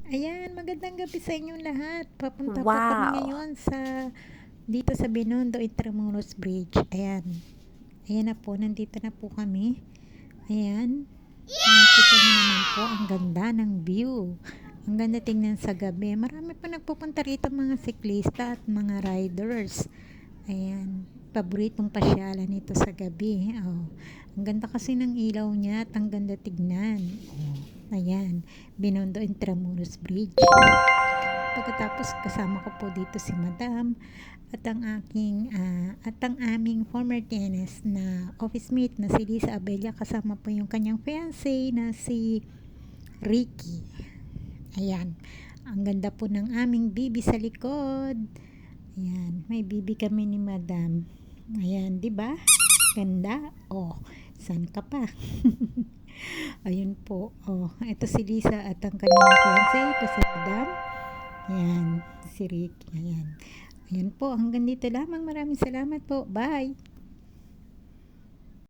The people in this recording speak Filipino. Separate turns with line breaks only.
Ayan, magandang gabi sa inyong lahat. Papunta po kami
Wow!
ngayon dito sa Binondo Intramuros Bridge. Ayan. Ayan na po, nandito na po kami. Ayan. Nakikita niyo naman po, ang ganda ng view. Ang ganda tingnan sa gabi. Marami pa nagpupunta rito mga siklista at mga riders. Ayan. Paboritong pasyalan nito sa gabi. Oh. Ang ganda kasi ng ilaw niya at ang ganda tignan. Oh. Ayan. Binondo Intramuros Bridge. Pagkatapos kasama ko po dito si Madam at ang aming former tennis na office mate na si Lisa Abella, kasama po yung kanyang fiancé na si Ricky. Ayan. Ang ganda po ng aming bibi sa likod. Ayan, may bibi kami ni Madam. Ayan, 'di ba? Ganda. Oh, san ka pa? Ayun po. Oh, ito si Lisa at ang kanyang fiancé, ito si Madam. Ayan, si Ricky. Ayan. Ayan po, hanggang dito lamang. Maraming salamat po. Bye!